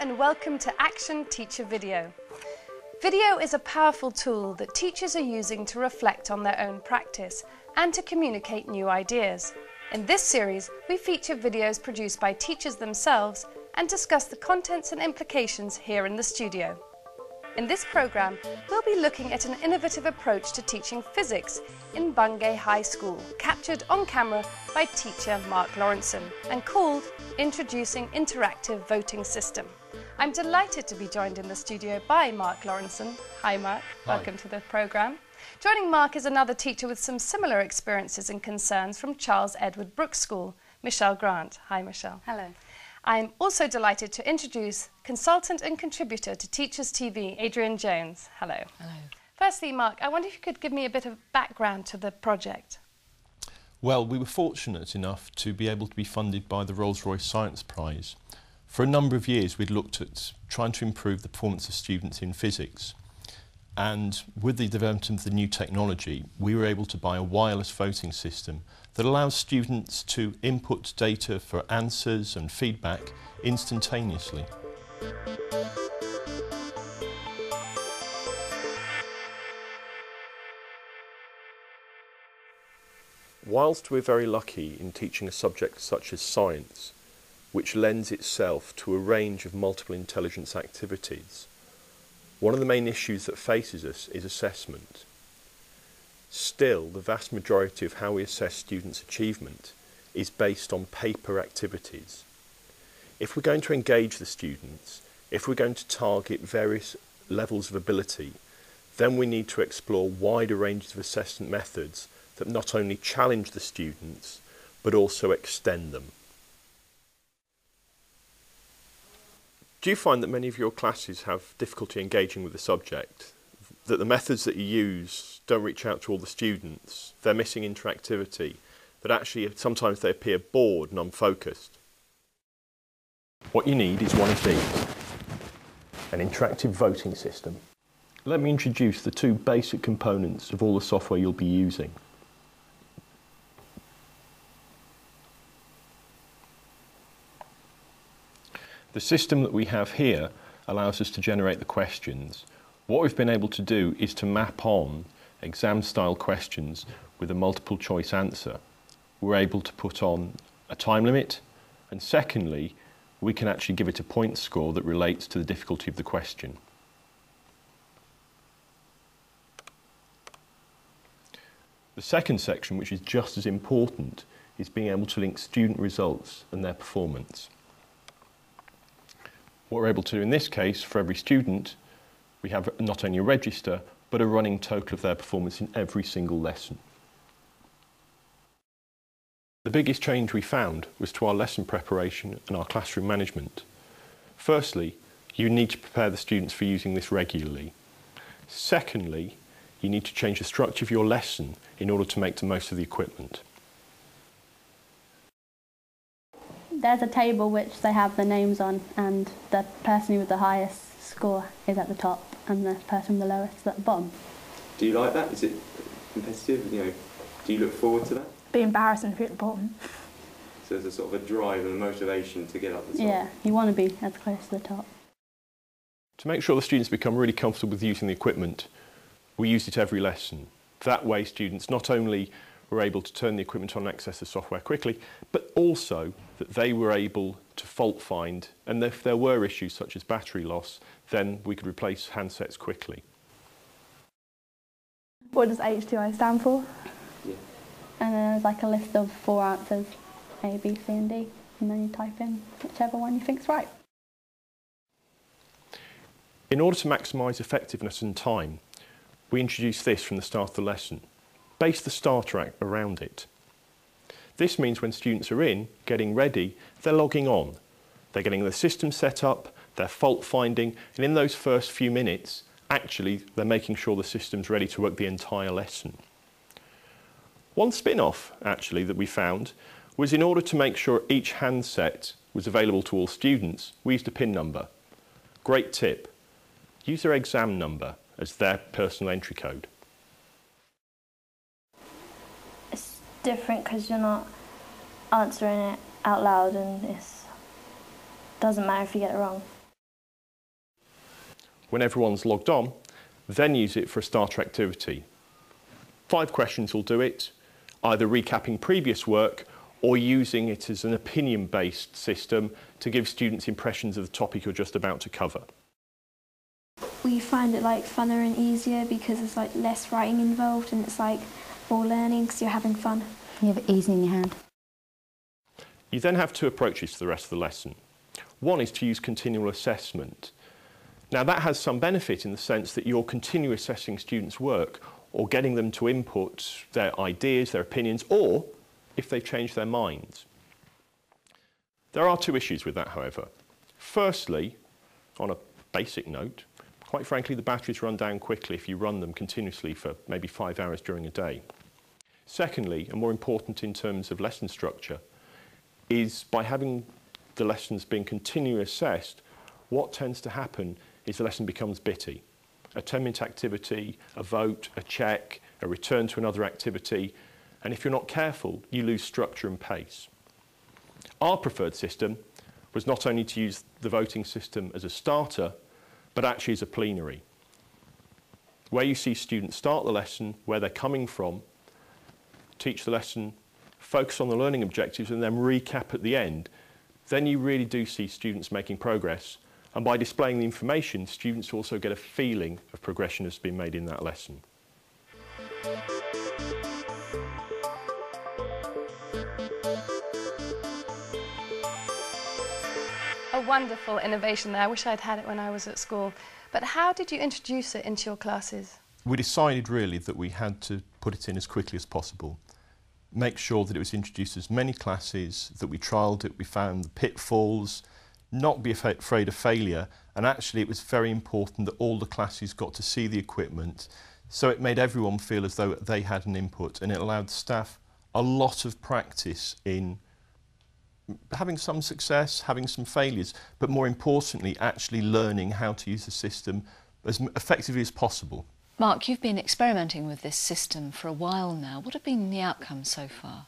and welcome to Action Teacher Video. Video is a powerful tool that teachers are using to reflect on their own practice and to communicate new ideas. In this series, we feature videos produced by teachers themselves and discuss the contents and implications here in the studio. In this programme, we'll be looking at an innovative approach to teaching physics in Bungay High School, captured on camera by teacher Mark Lawrenson and called Introducing Interactive Voting System. I'm delighted to be joined in the studio by Mark Lawrenson. Hi Mark, welcome to the programme. Joining Mark is another teacher with some similar experiences and concerns from Charles Edward Brooks School, Michelle Grant. Hi Michelle. Hello. I'm also delighted to introduce consultant and contributor to Teachers TV, Adrian Jones. Hello. Hello. Firstly, Mark, I wonder if you could give me a bit of background to the project. Well, we were fortunate enough to be able to be funded by the Rolls-Royce Science Prize. For a number of years, we'd looked at trying to improve the performance of students in physics. And with the development of the new technology, we were able to buy a wireless voting system that allows students to input data for answers and feedback instantaneously. Whilst we're very lucky in teaching a subject such as science, which lends itself to a range of multiple intelligence activities, one of the main issues that faces us is assessment. Still, the vast majority of how we assess students' achievement is based on paper activities. If we're going to engage the students, if we're going to target various levels of ability, then we need to explore wider ranges of assessment methods that not only challenge the students, but also extend them. Do you find that many of your classes have difficulty engaging with the subject? That the methods that you use don't reach out to all the students? They're missing interactivity? That actually sometimes they appear bored and unfocused? What you need is one of these, an interactive voting system. Let me introduce the two basic components of all the software you'll be using. The system that we have here allows us to generate the questions. What we've been able to do is to map on exam-style questions with a multiple choice answer. We're able to put on a time limit, and secondly, we can actually give it a point score that relates to the difficulty of the question. The second section, which is just as important, is being able to link student results and their performance. What we're able to do in this case, for every student, we have not only a register, but a running total of their performance in every single lesson. The biggest change we found was to our lesson preparation and our classroom management. Firstly, you need to prepare the students for using this regularly. Secondly, you need to change the structure of your lesson in order to make the most of the equipment. There's a table which they have the names on, and the person with the highest score is at the top and the person with the lowest is at the bottom. Do you like that? Is it competitive? You know, do you look forward to that? Be embarrassing if you're at the bottom. So there's a sort of a drive and a motivation to get up the top. Yeah, you want to be as close to the top. To make sure the students become really comfortable with using the equipment, we used it every lesson. That way students not only were able to turn the equipment on and access the software quickly, but also that they were able to fault find, and if there were issues such as battery loss, then we could replace handsets quickly. What does H2O stand for? Yeah. And then there's like a list of 4 answers, A, B, C and D, and then you type in whichever one you think's right. In order to maximise effectiveness and time, we introduced this from the start of the lesson. Base the starter around it. This means when students are in, getting ready, they're logging on. They're getting the system set up, they're fault finding, and in those first few minutes, actually, they're making sure the system's ready to work the entire lesson. One spin-off, actually, that we found was in order to make sure each handset was available to all students, we used a PIN number. Great tip. Use their exam number as their personal entry code. It's different because you're not answering it out loud, and it doesn't matter if you get it wrong. When everyone's logged on, then use it for a starter activity. 5 questions will do it, either recapping previous work or using it as an opinion-based system to give students impressions of the topic you're just about to cover. We find it like funner and easier because there's like less writing involved, and it's like more learning because you're having fun. You have it easy in your hand. You then have 2 approaches to the rest of the lesson. One is to use continual assessment. Now that has some benefit in the sense that you're continually assessing students' work or getting them to input their ideas, their opinions, or if they've changed their minds. There are 2 issues with that, however. Firstly, on a basic note, quite frankly, the batteries run down quickly if you run them continuously for maybe 5 hours during a day. Secondly, and more important in terms of lesson structure, is by having the lessons being continually assessed, what tends to happen is the lesson becomes bitty. A 10-minute activity, a vote, a check, a return to another activity, and if you're not careful, you lose structure and pace. Our preferred system was not only to use the voting system as a starter, but actually as a plenary, where you see students start the lesson, where they're coming from, teach the lesson, focus on the learning objectives, and then recap at the end. Then you really do see students making progress, and by displaying the information, students also get a feeling of progression has been made in that lesson. A wonderful innovation there. I wish I'd had it when I was at school. But how did you introduce it into your classes? We decided really that we had to put it in as quickly as possible. Make sure that it was introduced as many classes, that we trialled it, we found the pitfalls, not be afraid of failure, and actually it was very important that all the classes got to see the equipment, so it made everyone feel as though they had an input, and it allowed staff a lot of practice in having some success, having some failures, but more importantly actually learning how to use the system as effectively as possible. Mark, you've been experimenting with this system for a while now. What have been the outcomes so far?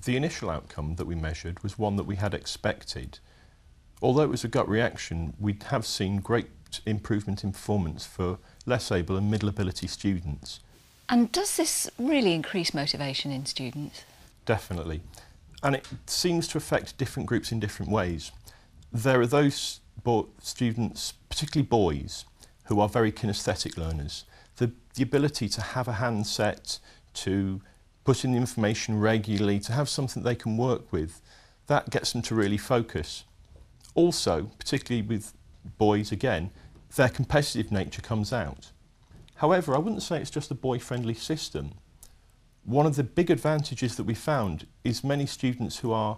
The initial outcome that we measured was one that we had expected. Although it was a gut reaction, we have seen great improvement in performance for less able and middle ability students. And does this really increase motivation in students? Definitely. And it seems to affect different groups in different ways. There are those students, particularly boys, who are very kinesthetic learners. The ability to have a handset, to put in the information regularly, to have something they can work with, that gets them to really focus. Also, particularly with boys again, their competitive nature comes out. However, I wouldn't say it's just a boy-friendly system. One of the big advantages that we found is many students who are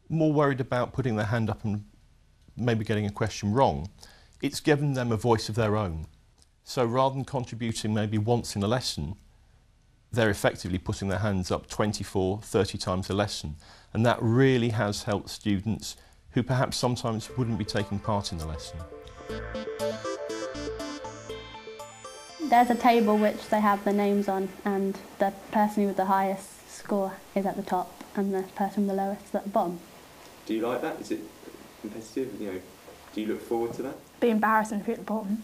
more worried about putting their hand up and maybe getting a question wrong, it's given them a voice of their own. So rather than contributing maybe once in a lesson, they're effectively putting their hands up 24, 30 times a lesson. And that really has helped students who perhaps sometimes wouldn't be taking part in the lesson. There's a table which they have the names on, and the person with the highest score is at the top and the person with the lowest is at the bottom. Do you like that? Is it competitive? You know, do you look forward to that? Be embarrassing if you're at the bottom.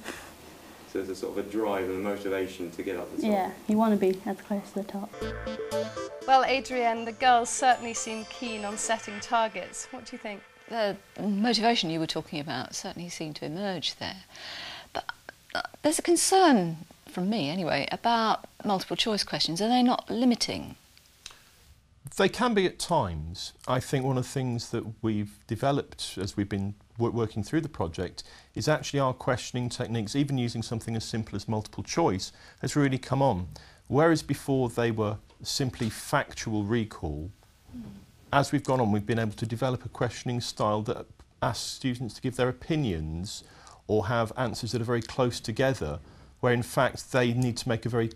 So there's a sort of a drive and a motivation to get up the top. Yeah, you want to be as close to the top. Well, Adrienne, the girls certainly seem keen on setting targets. What do you think? The motivation you were talking about certainly seemed to emerge there. But there's a concern, from me anyway, about multiple choice questions. Are they not limiting? They can be at times. I think one of the things that we've developed as we've been working through the project is actually our questioning techniques, even using something as simple as multiple choice, has really come on. Whereas before they were simply factual recall, as we've gone on, we've been able to develop a questioning style that asks students to give their opinions or have answers that are very close together, where in fact they need to make a very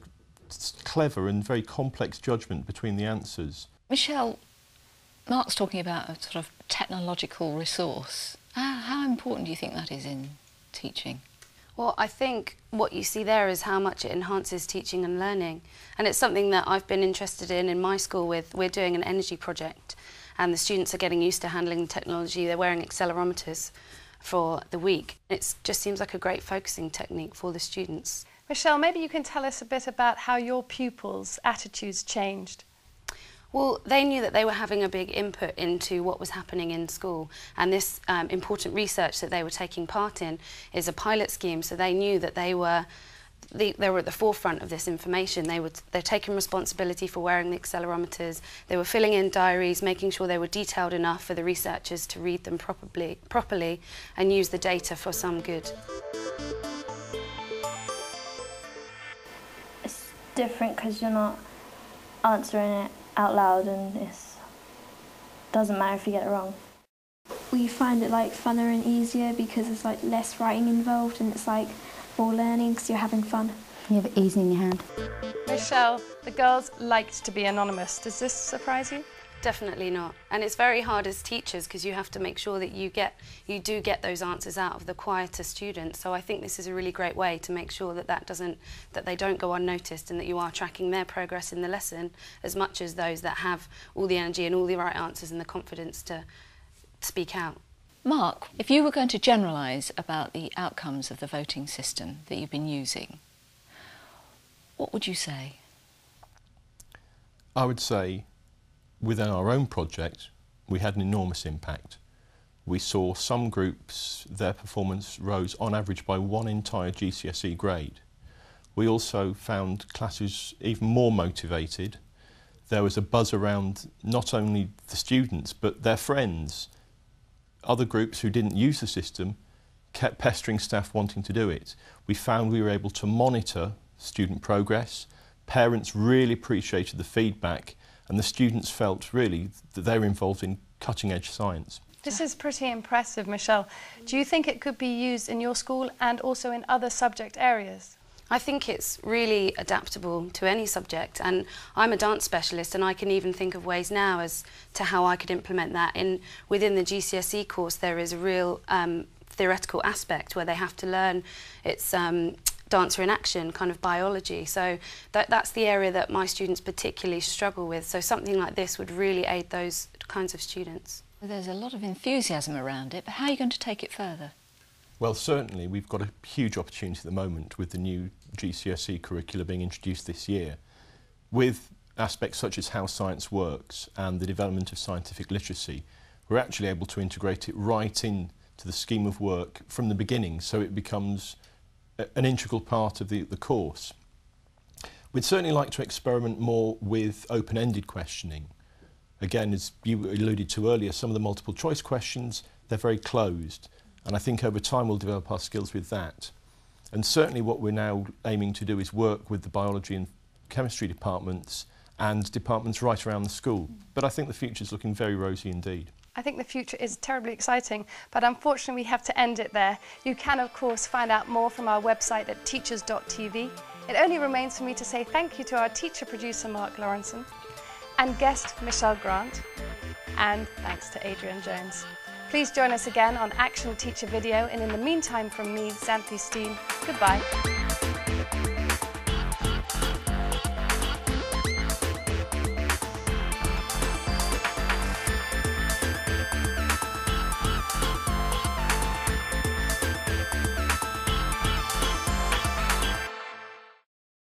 clever and very complex judgment between the answers. Michelle, Mark's talking about a sort of technological resource. How important do you think that is in teaching? Well, I think what you see there is how much it enhances teaching and learning. And it's something that I've been interested in my school with. We're doing an energy project and the students are getting used to handling the technology. They're wearing accelerometers. for the week. It just seems like a great focusing technique for the students. Michelle, maybe you can tell us a bit about how your pupils' attitudes changed. Well, they knew that they were having a big input into what was happening in school, and this important research that they were taking part in is a pilot scheme, so they knew that they were at the forefront of this information. They're taking responsibility for wearing the accelerometers. They were filling in diaries, making sure they were detailed enough for the researchers to read them properly and use the data for some good. It's different because you're not answering it out loud, and it doesn't matter if you get it wrong. We find it like funner and easier because there's like less writing involved, and it's like more learning because you're having fun. You have it easy in your hand. Michelle, the girls liked to be anonymous. Does this surprise you? Definitely not. And it's very hard as teachers because you have to make sure that you do get those answers out of the quieter students. So I think this is a really great way to make sure that they don't go unnoticed, and that you are tracking their progress in the lesson as much as those that have all the energy and all the right answers and the confidence to speak out. Mark, if you were going to generalise about the outcomes of the voting system that you've been using, what would you say? I would say within our own project, we had an enormous impact. We saw some groups, their performance rose on average by 1 entire GCSE grade. We also found classes even more motivated. There was a buzz around not only the students, but their friends. Other groups who didn't use the system kept pestering staff wanting to do it. We found we were able to monitor student progress. Parents really appreciated the feedback, and the students felt really that they were involved in cutting-edge science. This is pretty impressive, Michelle. Do you think it could be used in your school and also in other subject areas? I think it's really adaptable to any subject, and I'm a dance specialist, and I can even think of ways now as to how I could implement that. Within the GCSE course there is a real theoretical aspect where they have to learn it's dancer in action, kind of biology. So that's the area that my students particularly struggle with. So something like this would really aid those kinds of students. There's a lot of enthusiasm around it, but how are you going to take it further? Well, certainly we've got a huge opportunity at the moment with the new GCSE curricula being introduced this year. With aspects such as how science works and the development of scientific literacy, we're actually able to integrate it right into the scheme of work from the beginning, so it becomes an integral part of the course. We'd certainly like to experiment more with open-ended questioning. Again, as you alluded to earlier, some of the multiple choice questions, they're very closed. And I think over time we'll develop our skills with that. And certainly what we're now aiming to do is work with the biology and chemistry departments and departments right around the school. But I think the future's looking very rosy indeed. I think the future is terribly exciting, but unfortunately we have to end it there. You can of course find out more from our website at teachers.tv. It only remains for me to say thank you to our teacher producer Mark Lawrenson and guest Michelle Grant, and thanks to Adrian Jones. Please join us again on Action Teacher Video, and in the meantime from me, Xanthi Steen, goodbye.